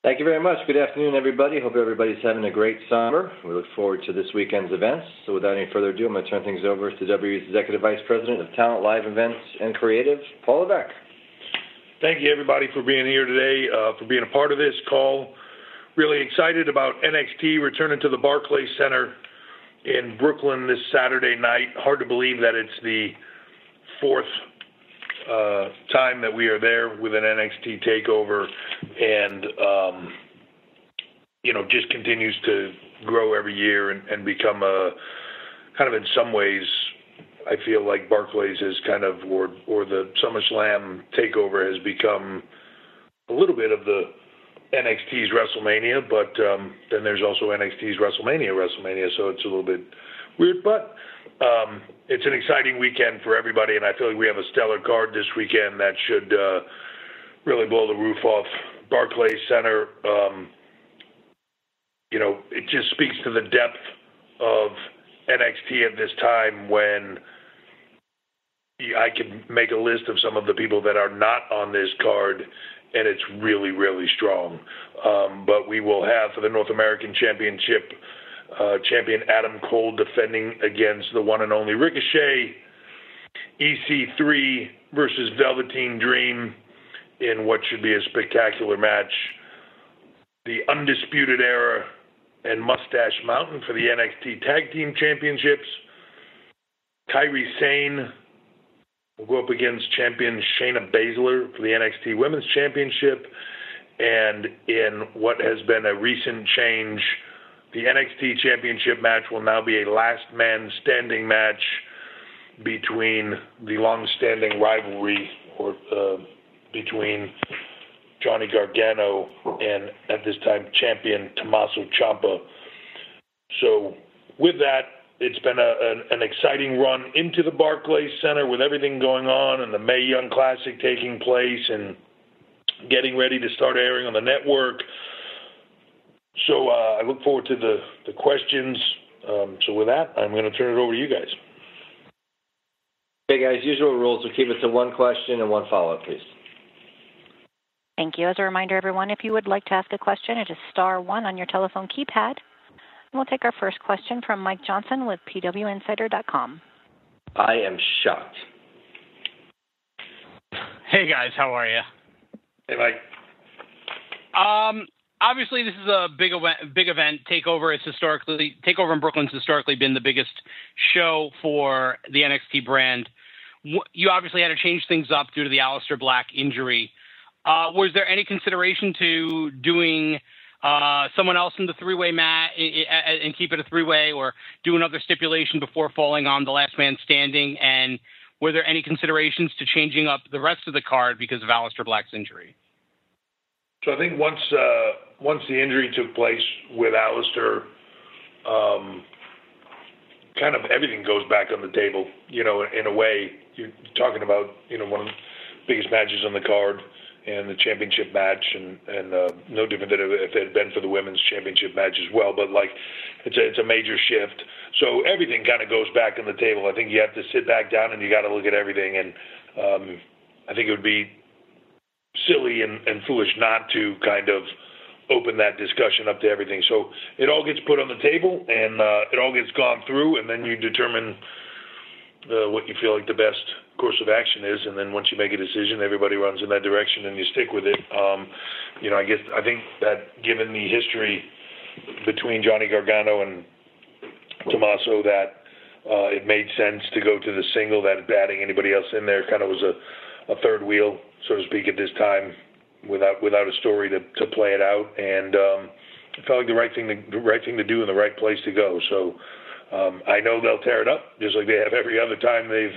Thank you very much. Good afternoon, everybody. Hope everybody's having a great summer. We look forward to this weekend's events. So without any further ado, I'm going to turn things over to WWE's Executive Vice President of Talent, Live Events, and Creative, Paul Levesque. Thank you, everybody, for being here today, for being a part of this call. Really excited about NXT returning to the Barclays Center in Brooklyn this Saturday night. Hard to believe that it's the fourth time that we are there with an NXT Takeover, and just continues to grow every year and become a kind of, in some ways, I feel like Barclays is kind of, or the SummerSlam Takeover has become a little bit of the NXT's WrestleMania, but then there's also NXT's WrestleMania, so it's a little bit weird, but it's an exciting weekend for everybody, and I feel like we have a stellar card this weekend that should really blow the roof off Barclays Center. It just speaks to the depth of NXT at this time when I can make a list of some of the people that are not on this card, and it's really, really strong. But we will have, for the North American Championship, champion Adam Cole defending against the one and only Ricochet, EC3 versus Velveteen Dream in what should be a spectacular match. The Undisputed Era and Mustache Mountain for the NXT Tag Team Championships. Kairi Sane will go up against champion Shayna Baszler for the NXT Women's Championship. And in what has been a recent change, the NXT Championship match will now be a last man standing match between the long-standing rivalry between Johnny Gargano and, at this time, champion Tommaso Ciampa. So with that, it's been an exciting run into the Barclays Center with everything going on and the Mae Young Classic taking place and getting ready to start airing on the network. So I look forward to the questions. So with that, I'm going to turn it over to you guys. Okay, guys, usual rules. We'll keep it to one question and one follow-up, please. Thank you. As a reminder, everyone, if you would like to ask a question, it is *1 on your telephone keypad. And we'll take our first question from Mike Johnson with PWInsider.com. I am shocked. Hey, guys. How are you? Hey, Mike. Obviously, this is a big event. Takeover in Brooklyn's historically been the biggest show for the NXT brand. You obviously had to change things up due to the Aleister Black injury. Was there any consideration to doing someone else in the three-way match and keep it a three-way, or do another stipulation before falling on the last man standing? And were there any considerations to changing up the rest of the card because of Aleister Black's injury? So I think once the injury took place with Aleister, kind of everything goes back on the table. In a way, you're talking about one of the biggest matches on the card and the championship match, and no different than if it had been for the women's championship match as well. But it's a major shift. So everything kind of goes back on the table. I think you have to sit back down and you got to look at everything. And I think it would be silly and foolish not to kind of open that discussion up to everything. So it all gets put on the table and it all gets gone through, and then you determine what you feel like the best course of action is, and then once you make a decision, everybody runs in that direction and you stick with it. I think that given the history between Johnny Gargano and Tommaso, that it made sense to go to the single, that adding anybody else in there kind of was a third wheel, so to speak, at this time, without a story to play it out, and it felt like the right thing to do and the right place to go. So I know they'll tear it up just like they have every other time they've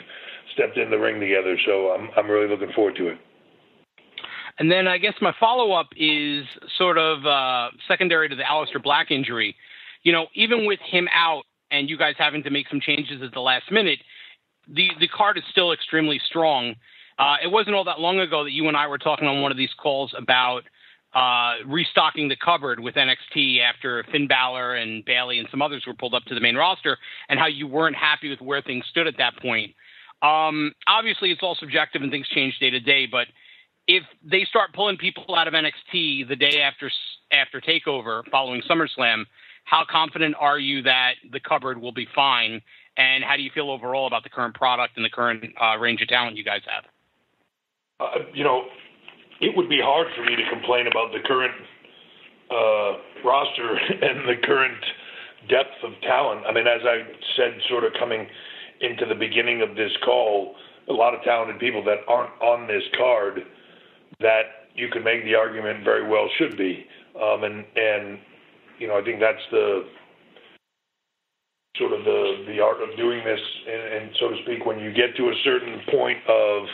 stepped in the ring together. So I'm really looking forward to it. And then I guess my follow-up is sort of secondary to the Aleister Black injury. Even with him out and you guys having to make some changes at the last minute, the card is still extremely strong. It wasn't all that long ago that you and I were talking on one of these calls about restocking the cupboard with NXT after Finn Balor and Bayley and some others were pulled up to the main roster, and how you weren't happy with where things stood at that point. Obviously, it's all subjective and things change day to day, but if they start pulling people out of NXT the day after after TakeOver following SummerSlam. How confident are you that the cupboard will be fine? And how do you feel overall about the current product and the current range of talent you guys have? It would be hard for me to complain about the current roster and the current depth of talent. I mean, as I said, sort of coming into the beginning of this call, a lot of talented people that aren't on this card that you could make the argument very well should be. I think that's the sort of the art of doing this, and so to speak, when you get to a certain point of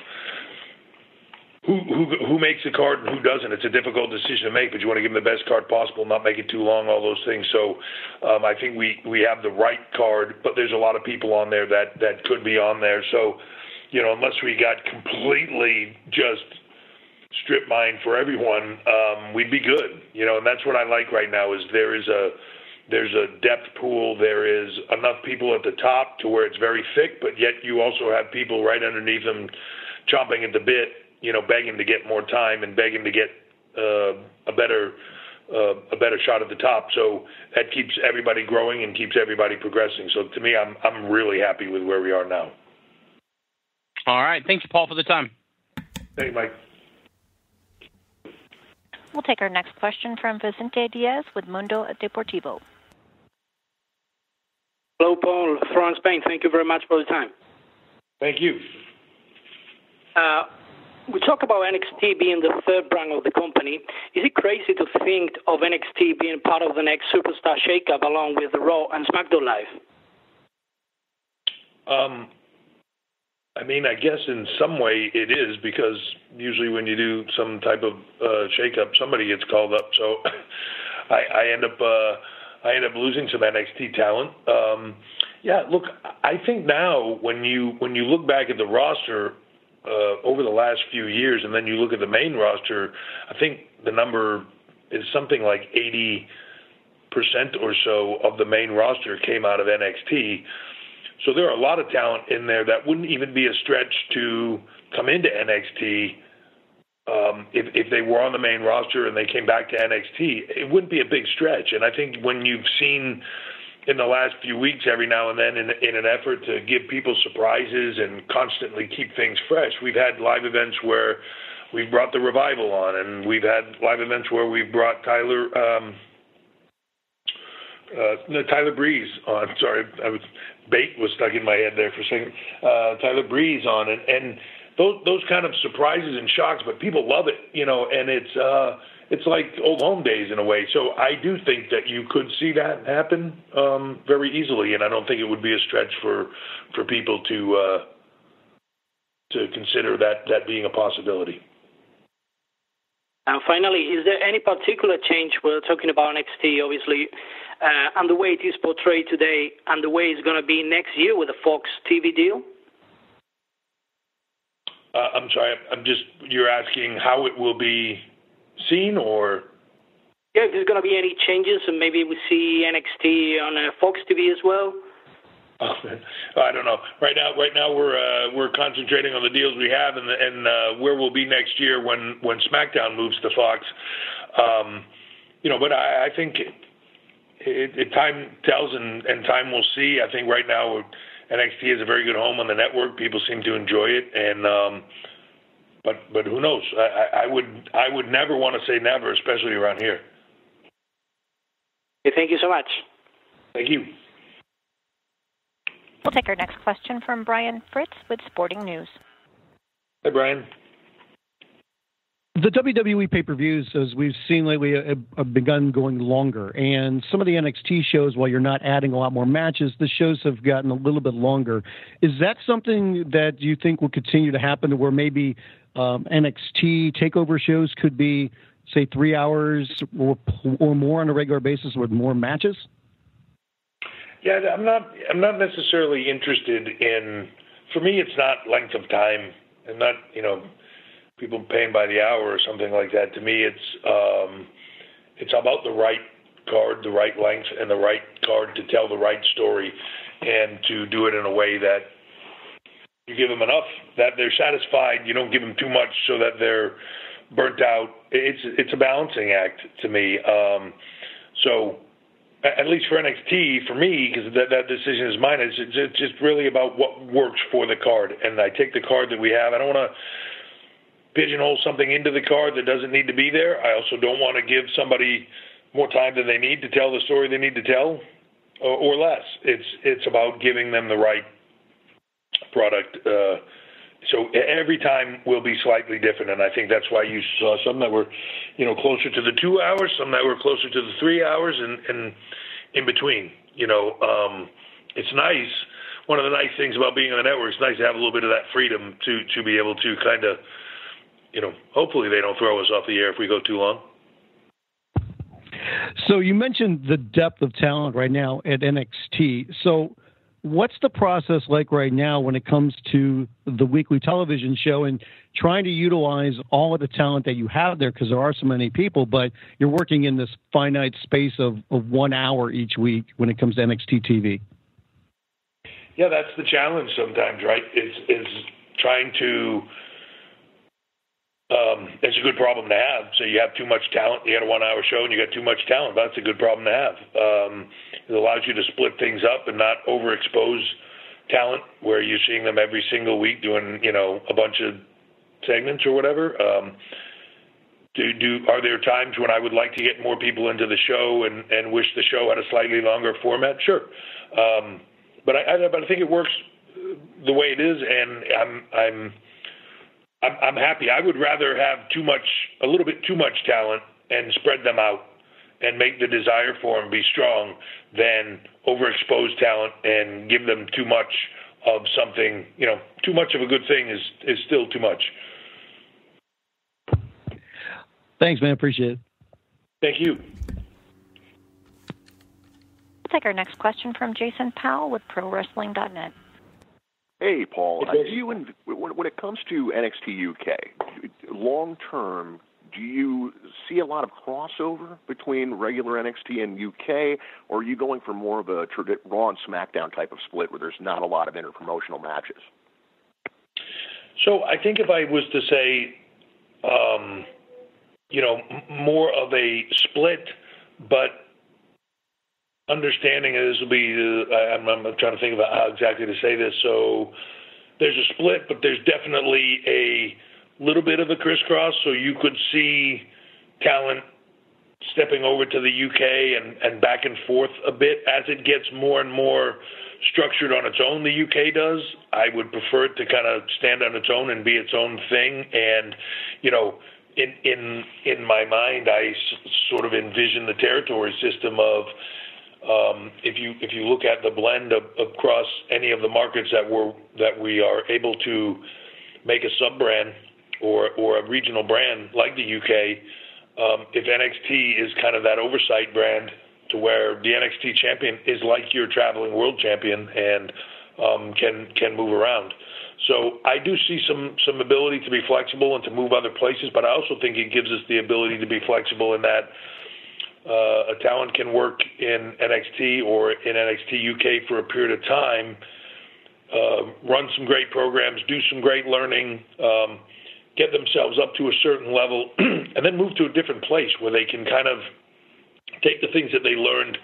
who makes the card and who doesn't. It's a difficult decision to make, but you want to give them the best card possible, not make it too long, all those things. So I think we have the right card, but there's a lot of people on there that could be on there. So, unless we got completely just strip mine for everyone, we'd be good. And that's what I like right now is there's a depth pool. There is enough people at the top to where it's very thick, but yet you also have people right underneath them chomping at the bit, begging to get more time and begging to get a better shot at the top. So that keeps everybody growing and keeps everybody progressing. So to me, I'm really happy with where we are now. All right. Thank you, Paul, for the time. Thank you, Mike. We'll take our next question from Vicente Diaz with Mundo Deportivo. Hello, Paul from Spain. Thank you very much for the time. Thank you. We talk about NXT being the third brand of the company. Is it crazy to think of NXT being part of the next superstar shakeup along with Raw and SmackDown Live? I guess in some way it is, because usually when you do some type of shakeup, somebody gets called up. So I end up losing some NXT talent. Look, I think now when you look back at the roster over the last few years, and then you look at the main roster, I think the number is something like 80% or so of the main roster came out of NXT. So there are a lot of talent in there that wouldn't even be a stretch to come into NXT if they were on the main roster and they came back to NXT. It wouldn't be a big stretch. And I think when you've seen in the last few weeks, every now and then, in an effort to give people surprises and constantly keep things fresh, we've had live events where we've brought the Revival on, and we've had live events where we've brought Tyler Breeze on. Sorry, Bait was stuck in my head there for a second. Tyler Breeze on, and those kind of surprises and shocks, but people love it, and it's like old home days in a way. So I do think that you could see that happen very easily, and I don't think it would be a stretch for people to consider that being a possibility. And finally, is there any particular change? We're talking about NXT, obviously, and the way it is portrayed today and the way it's going to be next year with the Fox TV deal? I'm sorry, you're asking how it will be seen, or? Yeah, if there's going to be any changes, and maybe we see NXT on Fox TV as well. I don't know. Right now we're concentrating on the deals we have and where we'll be next year when SmackDown moves to Fox. But I think it time tells and time will see. I think right now NXT is a very good home on the network. People seem to enjoy it, and but who knows? I would never want to say never, especially around here. Okay, thank you so much. Thank you. We'll take our next question from Brian Fritz with Sporting News. Hey, Brian. The WWE pay-per-views, as we've seen lately, have begun going longer. And some of the NXT shows, while you're not adding a lot more matches, the shows have gotten a little bit longer. Is that something that you think will continue to happen, to where maybe NXT Takeover shows could be, say, 3 hours or more on a regular basis with more matches? Yeah, I'm not necessarily interested in. For me, it's not length of time, and not people paying by the hour or something like that. To me, it's about the right card, the right length, and the right card to tell the right story, and to do it in a way that you give them enough that they're satisfied. You don't give them too much so that they're burnt out. It's a balancing act to me. So at least for NXT, for me, because that decision is mine, it's just really about what works for the card. And I take the card that we have. I don't want to pigeonhole something into the card that doesn't need to be there. I also don't want to give somebody more time than they need to tell the story they need to tell, or less. It's about giving them the right product. So every time will be slightly different, and I think that's why you saw some that were, closer to the 2 hours, some that were closer to the 3 hours, and in between. It's nice. One of the nice things about being on the network, it's nice to have a little bit of that freedom to be able to kind of, hopefully they don't throw us off the air if we go too long. So you mentioned the depth of talent right now at NXT. So what's the process like right now when it comes to the weekly television show and trying to utilize all of the talent that you have there, because there are so many people, but you're working in this finite space of 1 hour each week when it comes to NXT TV? Yeah, that's the challenge sometimes, right? Is trying to it's a good problem to have. So you have too much talent. You got a 1 hour show and you got too much talent. That's a good problem to have. It allows you to split things up and not overexpose talent where you're seeing them every single week doing, a bunch of segments or whatever. Are there times when I would like to get more people into the show and wish the show had a slightly longer format? Sure. But I think it works the way it is, and I'm happy. I would rather have a little bit too much talent and spread them out and make the desire for them be strong than overexpose talent and give them too much of something. Too much of a good thing is still too much. Thanks, man. Appreciate it. Thank you. We'll take our next question from Jason Powell with ProWrestling.net. Hey, Paul. When it comes to NXT UK, long term, do you see a lot of crossover between regular NXT and UK, or are you going for more of a Raw and SmackDown type of split where there's not a lot of interpromotional matches? So I think if I was to say, more of a split, but understanding this will be, I'm trying to think about how exactly to say this. So there's a split, but there's definitely a little bit of a crisscross. So you could see talent stepping over to the UK and back and forth a bit as it gets more and more structured on its own. The UK does. I would prefer it to kind of stand on its own and be its own thing. And, in my mind, I sort of envision the territory system of, if you look at the blend across any of the markets that we are able to make a sub brand or a regional brand like the UK, if NXT is kind of that oversight brand to where the NXT champion is like your traveling world champion and can move around. So I do see some ability to be flexible and to move other places, but I also think it gives us the ability to be flexible in that a talent can work in NXT or in NXT UK for a period of time, run some great programs, do some great learning, get themselves up to a certain level, and then move to a different place where they can kind of take the things that they learned,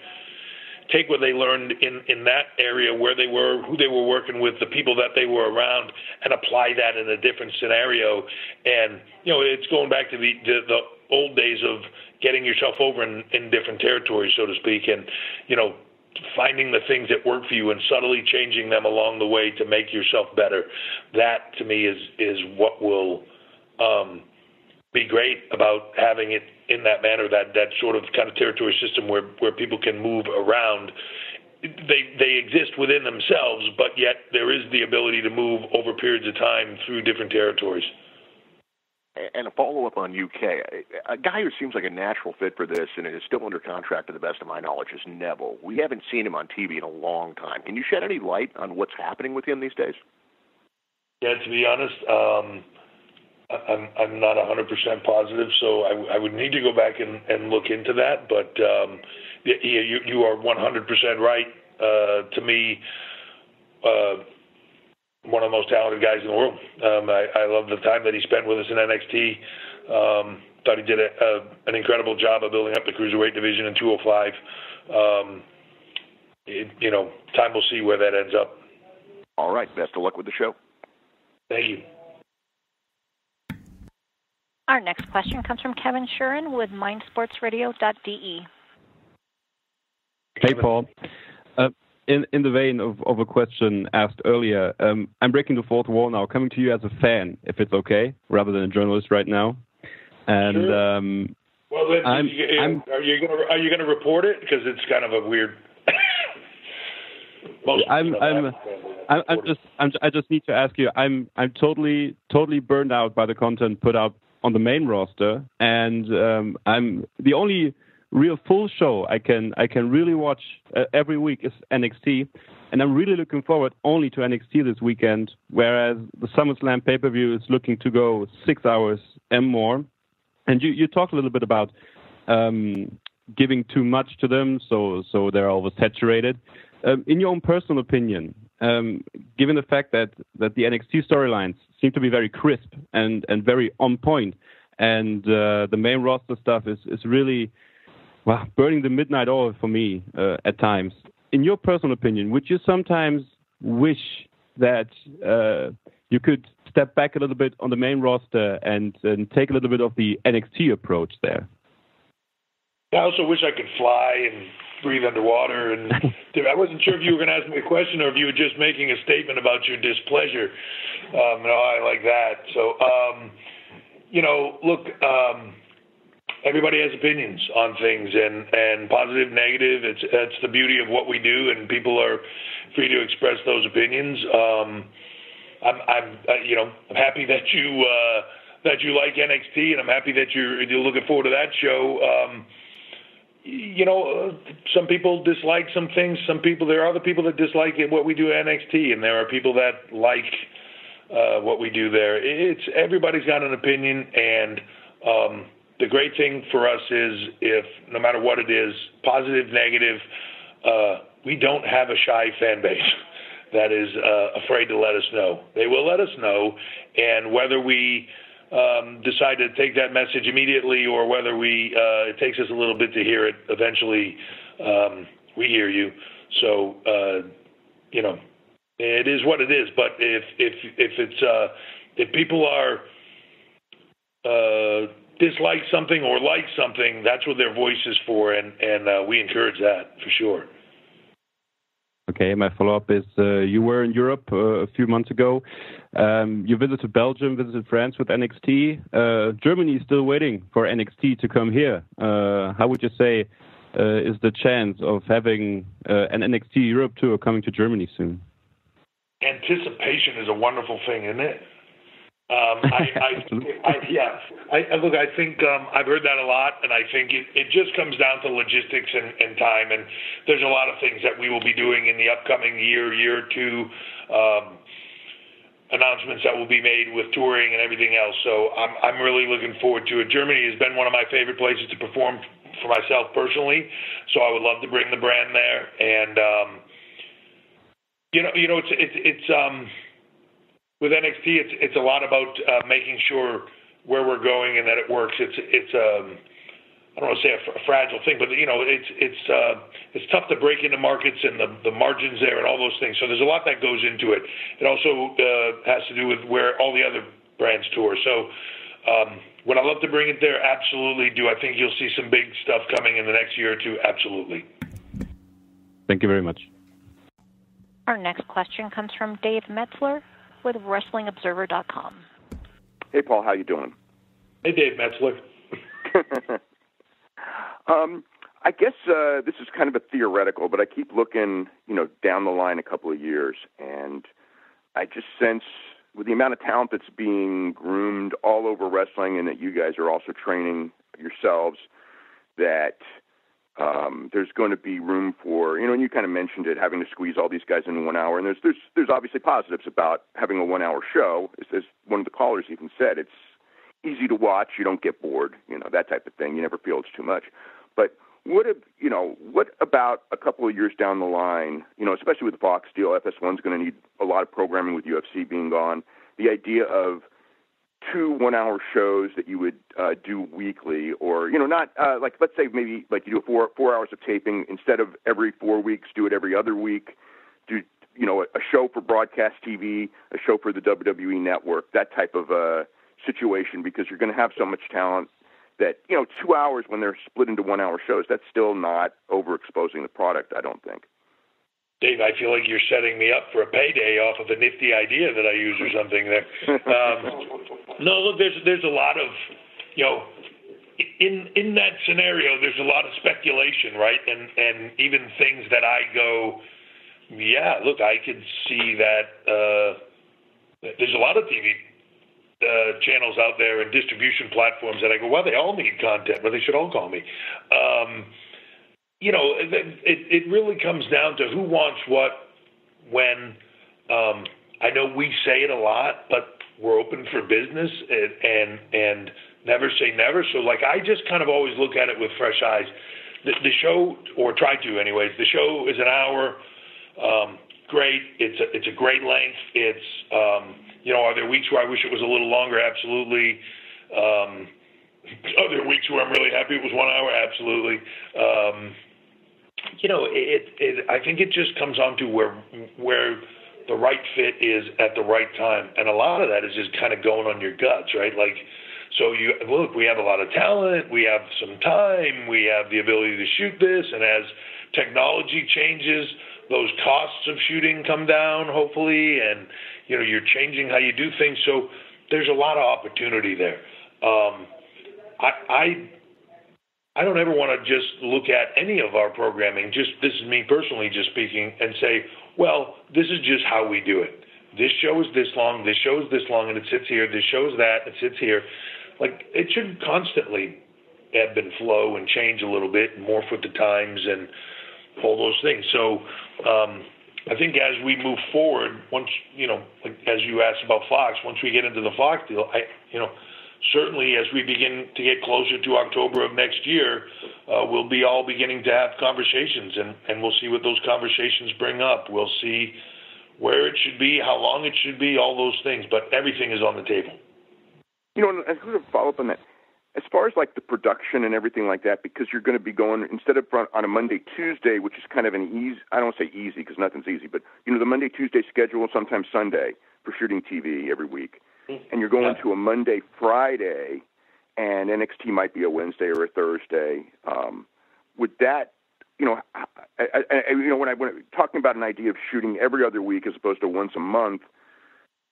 take what they learned in that area where they were, who they were working with, the people that they were around, and apply that in a different scenario. And, it's going back to the old days of getting yourself over in different territories, so to speak, and, finding the things that work for you and subtly changing them along the way to make yourself better. That, to me, is what will be great about having it in that manner, that sort of kind of territory system where people can move around. They exist within themselves, but yet there is the ability to move over periods of time through different territories. And a follow-up on UK, a guy who seems like a natural fit for this and is still under contract to the best of my knowledge is Neville. We haven't seen him on TV in a long time. Can you shed any light on what's happening with him these days? Yeah, to be honest, I'm not 100% positive, so I would need to go back and look into that. But you are 100% right. To me, one of the most talented guys in the world. I love the time that he spent with us in NXT. Thought he did an incredible job of building up the cruiserweight division in 205. Time will see where that ends up. All right. Best of luck with the show. Thank you. Our next question comes from Kevin Shuren with mindsportsradio.de. Hey, Paul. In the vein of a question asked earlier, I'm breaking the fourth wall now, coming to you as a fan, if it's okay, rather than a journalist right now. And sure. Well, then, are you going to report it? Because it's kind of a weird. I just need to ask you. I'm totally burned out by the content put out on the main roster, and I'm the only real full show I can really watch every week is NXT, and I'm really looking forward only to NXT this weekend, whereas the SummerSlam pay-per-view is looking to go 6 hours and more. And you talked a little bit about giving too much to them, so they're oversaturated. In your own personal opinion, given the fact that the NXT storylines seem to be very crisp and very on point, and the main roster stuff is really burning the midnight oil for me at times. In your personal opinion, would you sometimes wish that you could step back a little bit on the main roster and take a little bit of the NXT approach there? I also wish I could fly and breathe underwater. And I wasn't sure if you were going to ask me a question or if you were just making a statement about your displeasure. I like that. So, look, everybody has opinions on things, and positive, negative. That's the beauty of what we do, and people are free to express those opinions. I'm happy that you like NXT, and I'm happy that you're looking forward to that show. Some people dislike some things. There are other people that dislike what we do at NXT, and there are people that like what we do there. Everybody's got an opinion, and the great thing for us is if no matter what it is, positive, negative, we don't have a shy fan base that is afraid to let us know. They will let us know, and whether we decide to take that message immediately or whether it takes us a little bit to hear it, eventually we hear you. So, it is what it is. But if people are dislike something or like something, that's what their voice is for, and we encourage that for sure. Okay, my follow-up is you were in Europe a few months ago. You visited Belgium, visited France with NXT. Germany is still waiting for NXT to come here. How would you say is the chance of having an NXT Europe tour coming to Germany soon? Anticipation is a wonderful thing, isn't it? I think I've heard that a lot, and I think it just comes down to logistics and time, and there's a lot of things that we will be doing in the upcoming year or two, announcements that will be made with touring and everything else. So I'm really looking forward to it. Germany has been one of my favorite places to perform for myself personally, so I would love to bring the brand there. And it's with NXT, it's a lot about making sure where we're going and that it works. It's I don't want to say a fragile thing, but it's tough to break into markets and the margins there and all those things. So there's a lot that goes into it. It also has to do with where all the other brands tour. So would I love to bring it there? Absolutely. Do I think you'll see some big stuff coming in the next year or two? Absolutely. Thank you very much. Our next question comes from Dave Metzler with WrestlingObserver.com. Hey, Paul, how you doing? Hey, Dave Metzler. I guess this is kind of a theoretical, but I keep looking, down the line a couple of years, and I just sense with the amount of talent that's being groomed all over wrestling, and that you guys are also training yourselves, that there's going to be room for, and you kind of mentioned it, having to squeeze all these guys in 1 hour. And there's obviously positives about having a 1 hour show. As one of the callers even said, it's easy to watch. You don't get bored, that type of thing. You never feel it's too much. But what about a couple of years down the line, especially with the Fox deal, FS1's going to need a lot of programming with UFC being gone. The idea of 2 1-hour shows that you would do weekly, or not like, let's say maybe like you do 4 hours of taping instead of every 4 weeks, do it every other week, do a show for broadcast TV, a show for the WWE Network, that type of situation, because you're going to have so much talent that 2 hours when they're split into 1-hour shows, that's still not overexposing the product, I don't think. Dave, I feel like you're setting me up for a payday off of a nifty idea that I use or something there. No, look, there's a lot of, in that scenario, there's a lot of speculation, right? And even things that I go, yeah, look, I could see that there's a lot of TV channels out there and distribution platforms that I go, well, they all need content, but they should all call me. It really comes down to who wants what, when. I know we say it a lot, but we're open for business and never say never. So, like, I just kind of always look at it with fresh eyes. The show, or try to anyways, the show is an hour. Great. It's a great length. It's, are there weeks where I wish it was a little longer? Absolutely. Are there weeks where I'm really happy it was 1 hour? Absolutely. I think it just comes on to where the right fit is at the right time. And a lot of that is just kind of going on your guts, right? Like, so we have a lot of talent, we have some time, we have the ability to shoot this, and as technology changes, those costs of shooting come down, hopefully, and, you're changing how you do things. So there's a lot of opportunity there. I don't ever want to just look at any of our programming, this is me personally just speaking, and say, well, this is just how we do it. This show is this long, this show is this long, and it sits here. This show is that, it sits here. Like, it should constantly ebb and flow and change a little bit and morph with the times and all those things. So I think as we move forward, once, like as you asked about Fox, once we get into the Fox deal, certainly as we begin to get closer to October of next year, we'll be all beginning to have conversations, and we'll see what those conversations bring up. We'll see where it should be, how long it should be, all those things, but everything is on the table. And sort of follow up on that, as far as like the production and everything like that, because you're going to be going, instead of on a Monday, Tuesday, which is kind of an easy, I don't want to say easy because nothing's easy, but, the Monday, Tuesday schedule, sometimes Sunday for shooting TV every week. And you're going to a Monday, Friday, and NXT might be a Wednesday or a Thursday. Would that, when I'm talking about an idea of shooting every other week as opposed to once a month,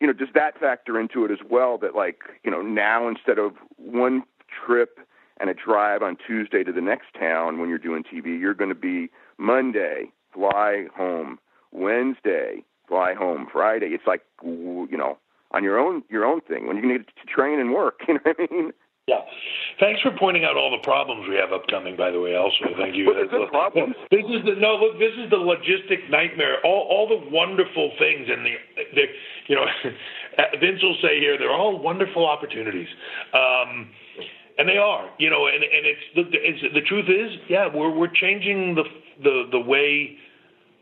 does that factor into it as well? That now instead of one trip and a drive on Tuesday to the next town when you're doing TV, you're going to be Monday, fly home, Wednesday, fly home, Friday. It's like, on your own thing when you need to train and work. You know what I mean? Yeah. Thanks for pointing out all the problems we have upcoming, by the way, also. Thank you. Well, there's problems. This is the logistic nightmare. All the wonderful things, and Vince will say here, they're all wonderful opportunities. And they are, and it's the truth is, yeah, we're changing the way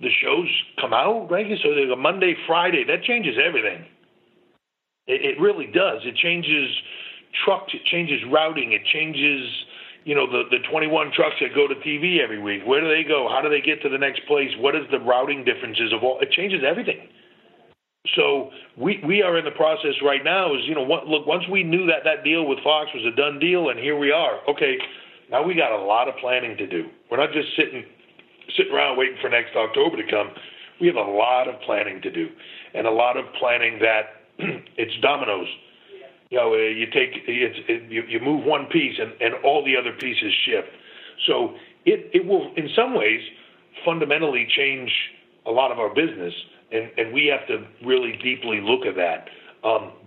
the shows come out, right? So there's a Monday, Friday, that changes everything. It really does. It changes trucks, it changes routing, it changes, the 21 trucks that go to TV every week. Where do they go? How do they get to the next place? What is the routing differences of all? It changes everything. So we are in the process right now is, look, once we knew that deal with Fox was a done deal, and here we are. Okay, now we got a lot of planning to do. We're not just sitting around waiting for next October to come. We have a lot of planning to do, and a lot of planning that it's dominoes. You move one piece and all the other pieces shift. So it will, in some ways, fundamentally change a lot of our business, and we have to really deeply look at that.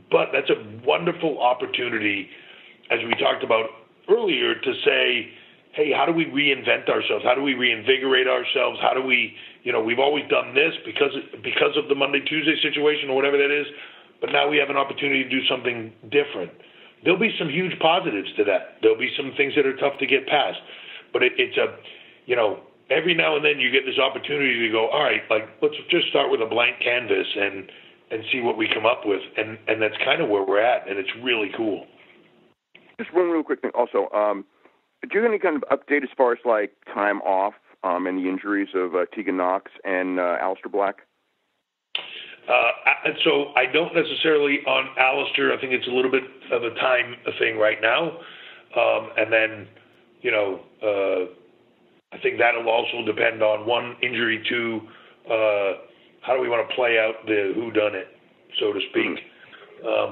But that's a wonderful opportunity, as we talked about earlier, to say, hey, how do we reinvent ourselves? How do we reinvigorate ourselves? How do we, we've always done this because of the Monday, Tuesday situation or whatever that is, but now we have an opportunity to do something different. There'll be some huge positives to that. There'll be some things that are tough to get past, but it's every now and then you get this opportunity to go, all right, like, let's just start with a blank canvas and and see what we come up with. And that's kind of where we're at, and it's really cool. Just one real quick thing also. Do you have any kind of update as far as like time off and the injuries of Tegan Knox and Aleister Black? So I don't necessarily on Aleister. I think it's a little bit of a time thing right now. And then, I think that'll also depend on one injury, two, how do we want to play out the whodunit, so to speak,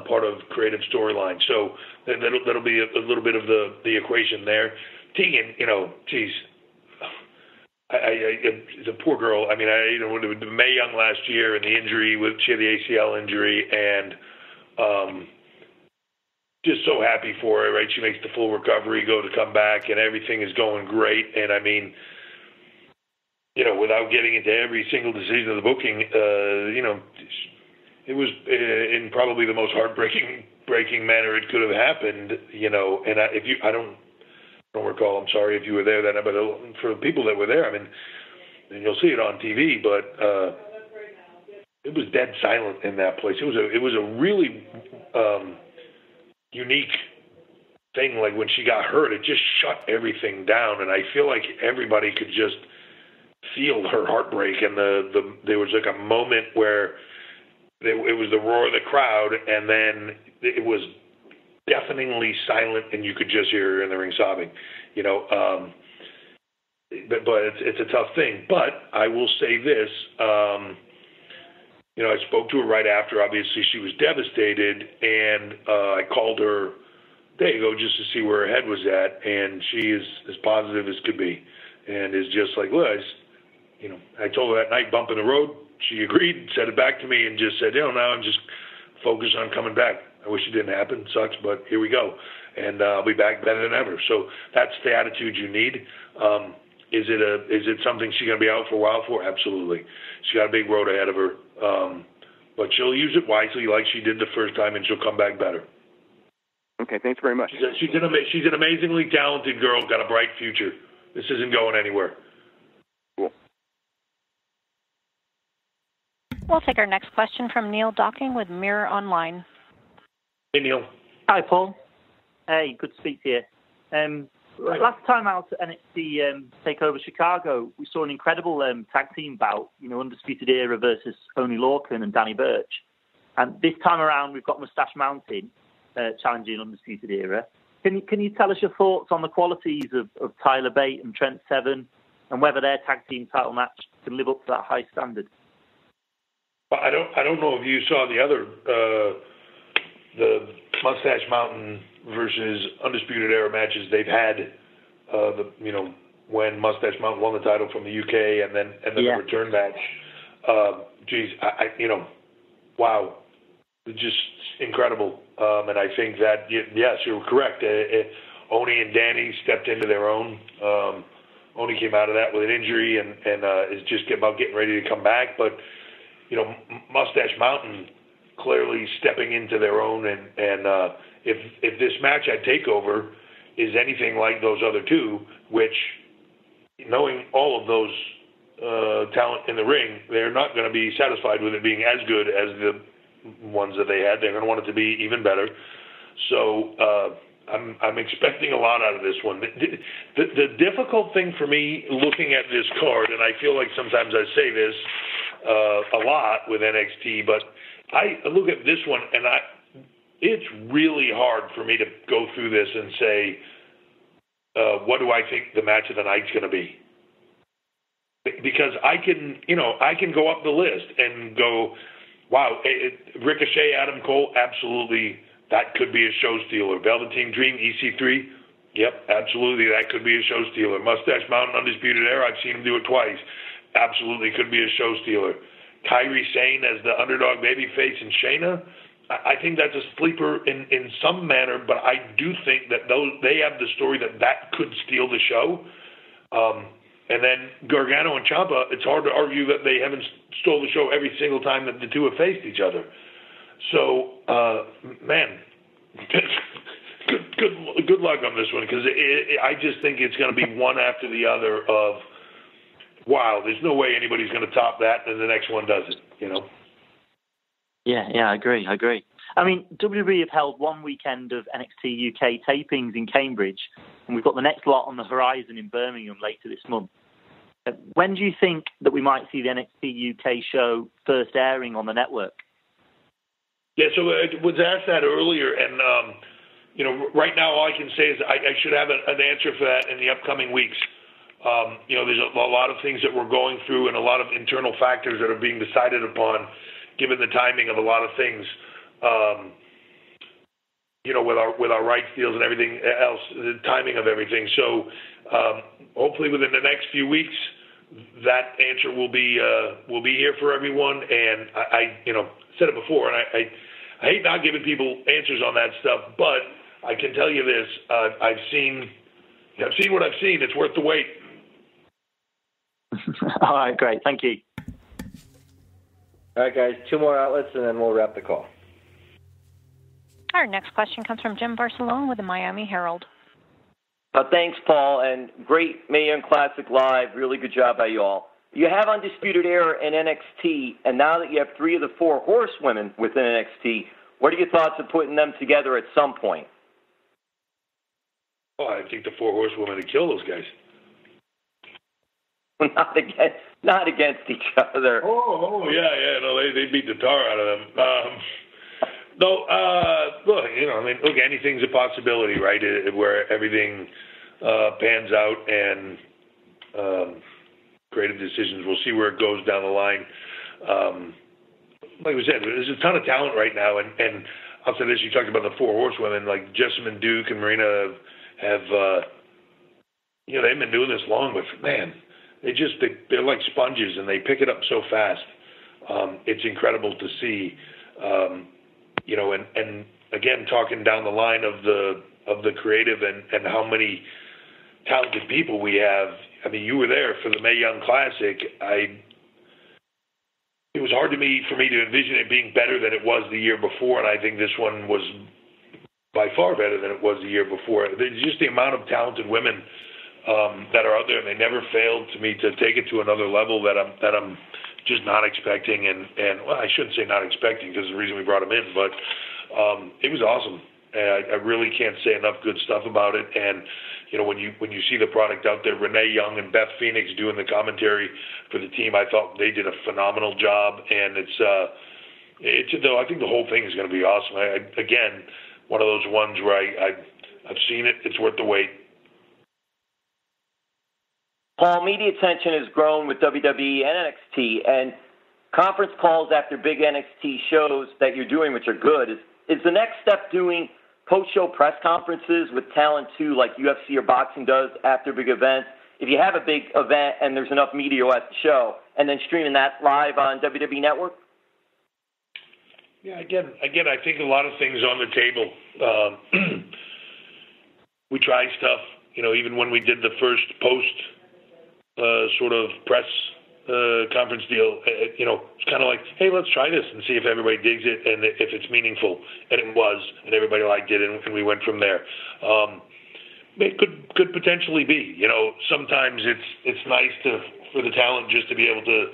part of creative storyline. So that'll be a little bit of the equation there. Tegan, geez, the poor girl. I mean, with Mae Young last year and the injury, she had the ACL injury, and just so happy for her, right? She makes the full recovery, go to come back, and everything is going great. And I mean, without getting into every single decision of the booking, it was in probably the most heartbreaking manner it could have happened. And I don't recall. I'm sorry if you were there that night, but for the people that were there, I mean, and you'll see it on TV, but it was dead silent in that place. It was a really unique thing. Like when she got hurt, it just shut everything down, and I feel like everybody could just feel her heartbreak. And there was like a moment where it was the roar of the crowd, and then it was deafeningly silent, and you could just hear her in the ring sobbing. But it's a tough thing. But I will say this. I spoke to her right after. Obviously, she was devastated, and I called her a day ago just to see where her head was at, and she is as positive as could be, and is just like, Liz, I told her that night, bump in the road. She agreed, said it back to me, and just said, now I'm just focused on coming back. I wish it didn't happen. Sucks, but here we go, and I'll be back better than ever. So that's the attitude you need. Is it something she's going to be out for a while for? Absolutely. She got a big road ahead of her. But she'll use it wisely like she did the first time, and she'll come back better. Okay, thanks very much. She's an amazingly talented girl, got a bright future. This isn't going anywhere. Cool. We'll take our next question from Neil Docking with Mirror Online. Hey, Neil. Hi, Paul. Hey, good to speak to you. Last time out at NXT Takeover Chicago, we saw an incredible tag team bout, Undisputed Era versus Oney Lorcan and Danny Burch. And this time around, we've got Mustache Mountain challenging Undisputed Era. Can you tell us your thoughts on the qualities of Tyler Bate and Trent Seven, and whether their tag team title match can live up to that high standard? Well, I don't know if you saw the other the Mustache Mountain versus Undisputed Era matches they've had. When Mustache Mountain won the title from the UK, and then the return match. Wow, just incredible. And I think that yes, you're correct. Oney and Danny stepped into their own. Oney came out of that with an injury and is just about getting ready to come back. But Mustache Mountain clearly stepping into their own, and if this match at Takeover is anything like those other two, which, knowing all of those talent in the ring, they're not going to be satisfied with it being as good as the ones that they had. They're going to want it to be even better. So I'm expecting a lot out of this one. The difficult thing for me looking at this card, and I feel like sometimes I say this a lot with NXT, but I look at this one, and it's really hard for me to go through this and say, what do I think the match of the night's going to be? Because I can go up the list and go, wow, Ricochet, Adam Cole, absolutely, that could be a show stealer. Velveteen Dream, EC3, yep, absolutely, that could be a show stealer. Mustache Mountain, Undisputed Era, I've seen him do it twice. Absolutely could be a show stealer. Kairi Sane as the underdog babyface and Shayna, I think that's a sleeper in some manner, but I do think that they have the story that could steal the show. And then Gargano and Ciampa, it's hard to argue that they haven't stole the show every single time that the two have faced each other. So, man, good luck on this one, because I just think it's going to be one after the other of, wow, there's no way anybody's going to top that, and the next one does it, Yeah, I agree. I mean, WWE have held one weekend of NXT UK tapings in Cambridge, and we've got the next lot on the horizon in Birmingham later this month. When do you think that we might see the NXT UK show first airing on the network? Yeah, so I was asked that earlier, and right now all I can say is I should have an answer for that in the upcoming weeks. There's a lot of things that we're going through and a lot of internal factors that are being decided upon, given the timing of a lot of things. With our rights deals and everything else, the timing of everything. So hopefully within the next few weeks, that answer will be here for everyone. And I said it before, and I hate not giving people answers on that stuff, but I can tell you this: I've seen what I've seen. It's worth the wait. All right, great. Thank you. All right, guys, 2 more outlets, and then we'll wrap the call. Our next question comes from Jim Barcelone with the Miami Herald. Thanks, Paul, and great Mae Young Classic Live. Really good job by you all. You have Undisputed Era in NXT, and now that you have 3 of the 4 horsewomen within NXT, what are your thoughts of putting them together at some point? Oh, I think the 4 horsewomen would kill those guys. Not against each other. Oh, yeah. No, they beat the tar out of them. Look, anything's a possibility, right? Where everything pans out and creative decisions. We'll see where it goes down the line. Like we said, there's a ton of talent right now, and I'll say this: you talked about the 4 horsewomen, like Jessamine Duke and Marina have they've been doing this long, but man, they're like sponges, and they pick it up so fast. It's incredible to see. And again, talking down the line of the creative and how many talented people we have. I mean, you were there for the Mae Young Classic. It was hard for me to envision it being better than it was the year before, and I think this one was by far better than it was the year before. There's just the amount of talented women that are out there, and they never failed to me to take it to another level that I'm just not expecting, and well, I shouldn't say not expecting because the reason we brought him in, but it was awesome. I really can't say enough good stuff about it. And when you see the product out there, Renee Young and Beth Phoenix doing the commentary for the team, I thought they did a phenomenal job. And I think the whole thing is going to be awesome. Again, one of those ones where I've seen it. It's worth the wait. Paul, media attention has grown with WWE and NXT, and conference calls after big NXT shows that you're doing, which are good. Is the next step doing post-show press conferences with talent, too, like UFC or boxing does after big events? If you have a big event and there's enough media at the show, and then streaming that live on WWE Network? Yeah, again, I think a lot of things on the table. We try stuff, even when we did the first post sort of press conference deal, it's kind of like, hey, let's try this and see if everybody digs it and if it's meaningful. And it was, and everybody liked it, and we went from there. It could potentially be. Sometimes it's nice for the talent just to be able to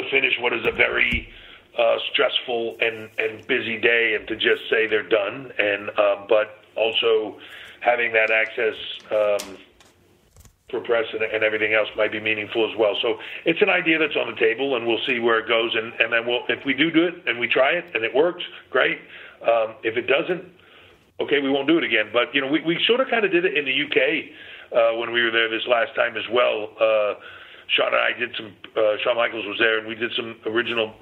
finish what is a very stressful and busy day and to just say they're done. And but also having that access for press and everything else might be meaningful as well. So it's an idea that's on the table, and we'll see where it goes. And then if we do it and we try it and it works, great. If it doesn't, okay, we won't do it again. But we sort of kind of did it in the UK when we were there this last time as well. Shawn and I did some. Shawn Michaels was there, and we did some original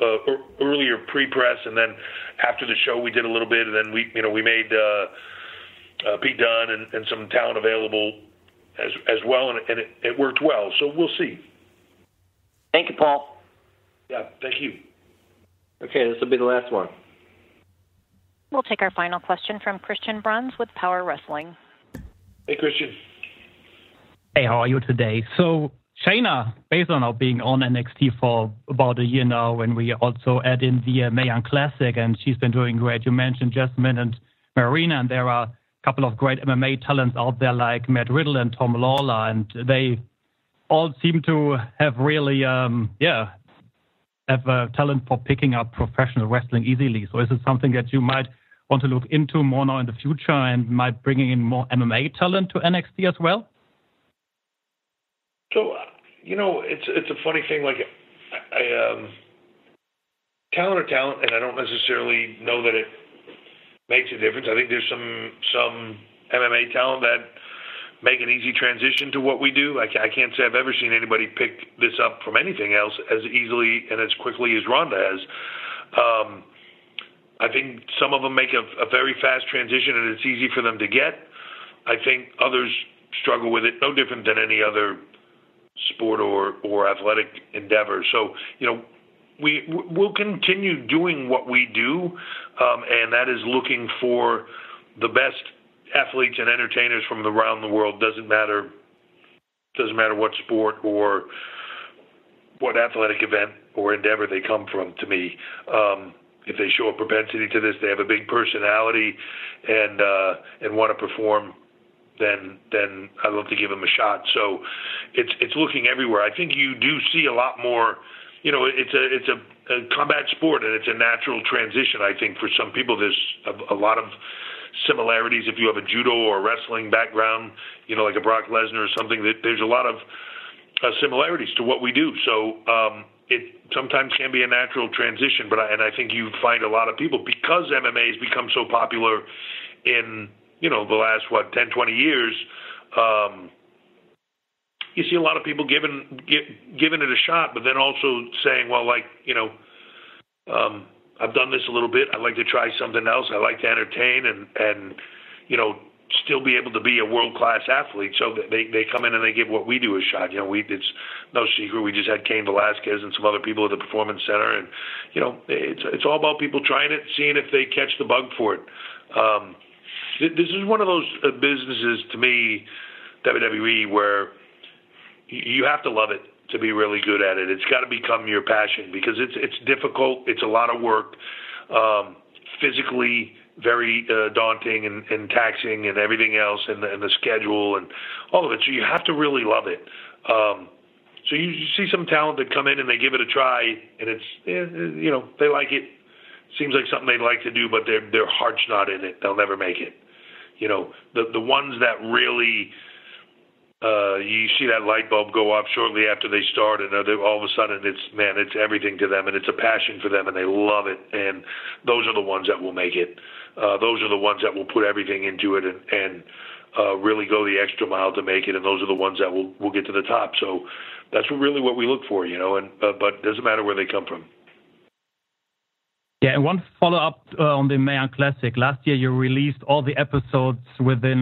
earlier pre-press, and then after the show we did a little bit, and then we made Pete Dunne and some talent available as well, and it worked well. So we'll see. Thank you, Paul. Yeah, thank you. Okay, this will be the last one. We'll take our final question from Christian Bruns with Power Wrestling. Hey, Christian. Hey, how are you today? So Shayna, based on being on NXT for about a year now, when we also add in the Mae Young Classic, and she's been doing great. You mentioned Jasmine and Marina, and there are couple of great MMA talents out there like Matt Riddle and Tom Lawler, and they all seem to have really, have a talent for picking up professional wrestling easily. So is it something that you might want to look into more now in the future and might bringing in more MMA talent to NXT as well? So, it's a funny thing. Like, talent or talent, and I don't necessarily know that it makes a difference. I think there's some MMA talent that make an easy transition to what we do. I can't say I've ever seen anybody pick this up from anything else as easily and as quickly as Ronda has. I think some of them make a very fast transition and it's easy for them to get. I think others struggle with it, no different than any other sport or athletic endeavor. So, we'll continue doing what we do, and that is looking for the best athletes and entertainers from around the world. Doesn't matter what sport or what athletic event or endeavor they come from. To me, if they show a propensity to this, they have a big personality and want to perform, then I'd love to give them a shot. So it's looking everywhere. I think you do see a lot more. It's a combat sport and it's a natural transition. I think for some people there's a lot of similarities. If you have a judo or wrestling background, like a Brock Lesnar or something, that there's a lot of similarities to what we do. So it sometimes can be a natural transition, but I think you find a lot of people, because MMA has become so popular in the last 10, 20 years. You see a lot of people giving it a shot, but then also saying, well, I've done this a little bit. I'd like to try something else. I like to entertain and still be able to be a world-class athlete. So they come in and they give what we do a shot. It's no secret. We just had Cain Velasquez and some other people at the Performance Center. And, it's all about people trying it, seeing if they catch the bug for it. This is one of those businesses, to me, WWE, where you have to love it to be really good at it. It's got to become your passion, because it's difficult. It's a lot of work, physically very daunting and taxing and everything else, and the schedule and all of it. So you have to really love it. So you see some talent that come in and they give it a try, and it's they like it. Seems like something they'd like to do, but their heart's not in it. They'll never make it. The ones that really you see that light bulb go off shortly after they start, and all of a sudden it's everything to them, and it's a passion for them, and they love it. And those are the ones that will make it. Those are the ones that will put everything into it and really go the extra mile to make it. And those are the ones that will get to the top. So that's really what we look for, And but it doesn't matter where they come from. Yeah, and one follow-up on the Mae Young Classic. Last year you released all the episodes within,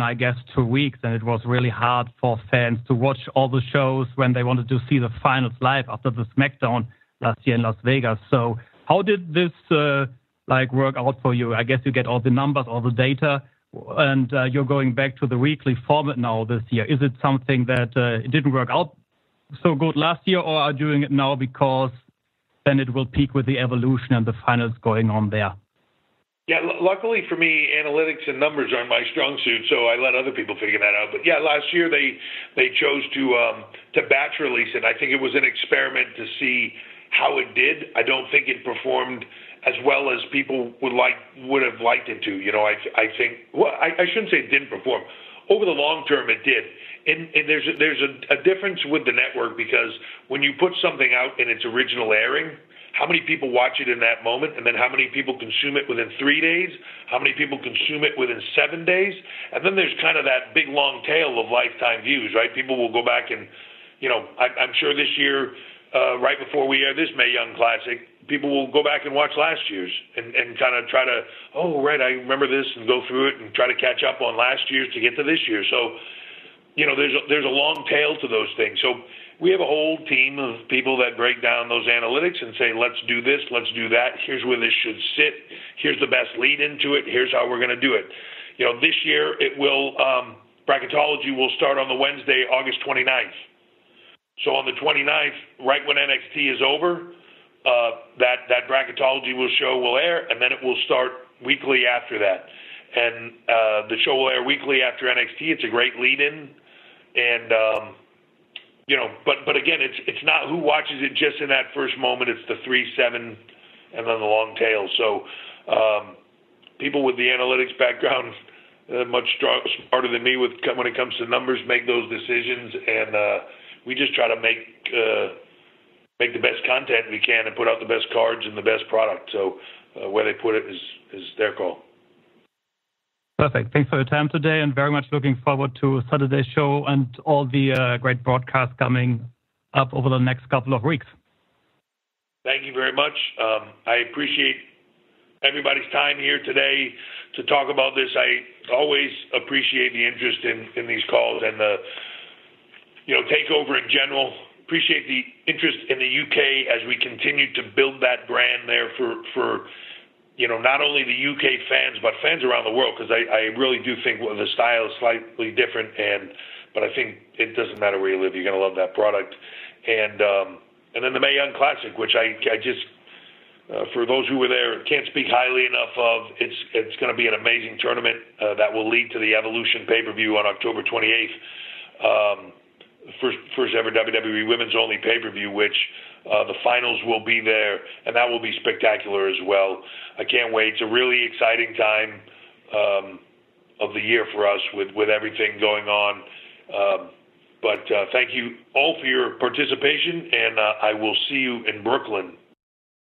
2 weeks, and it was really hard for fans to watch all the shows when they wanted to see the finals live after the SmackDown last year in Las Vegas. So how did this work out for you? I guess you get all the numbers, all the data, and you're going back to the weekly format now this year. Is it something that it didn't work out so good last year, or are you doing it now because then it will peak with the evolution and the finals going on there? Yeah, luckily for me, analytics and numbers aren't my strong suit, so I let other people figure that out. But yeah, last year they chose to batch release it. I think it was an experiment to see how it did. I don't think it performed as well as people would have liked it to. I think, well, I shouldn't say it didn't perform. Over the long term, it did. And there's a difference with the network, because when you put something out in its original airing, how many people watch it in that moment, and then how many people consume it within 3 days, how many people consume it within 7 days, and then there's kind of that big long tail of lifetime views, right? People will go back and, I'm sure this year, right before we air this Mae Young Classic, people will go back and watch last year's and kind of try to, oh, right, I remember this, and go through it and try to catch up on last year's to get to this year. So, there's a long tail to those things. So we have a whole team of people that break down those analytics and say, let's do this, let's do that. Here's where this should sit. Here's the best lead into it. Here's how we're going to do it. This year it will, bracketology will start on the Wednesday, August 29th. So on the 29th, right when NXT is over, that bracketology will air, and then it will start weekly after that. And the show will air weekly after NXT. It's a great lead-in. And but again, it's not who watches it just in that first moment. It's the 3, 7, and then the long tail. So people with the analytics background, much smarter than me when it comes to numbers, make those decisions, and we just try to make the best content we can and put out the best cards and the best product. So where they put it is their call. Perfect. Thanks for your time today, and very much looking forward to Saturday's show and all the great broadcasts coming up over the next couple of weeks. Thank you very much. I appreciate everybody's time here today to talk about this. I always appreciate the interest in these calls and the takeover in general. Appreciate the interest in the UK as we continue to build that brand there for not only the UK fans, but fans around the world, because I really do think the style is slightly different, but I think it doesn't matter where you live, you're going to love that product. And then the Mae Young Classic, which I just, for those who were there, can't speak highly enough of. It's going to be an amazing tournament that will lead to the Evolution pay-per-view on October 28th. First ever WWE Women's Only pay-per-view, which the finals will be there, and that will be spectacular as well. I can't wait. It's a really exciting time of the year for us with everything going on. But thank you all for your participation, and I will see you in Brooklyn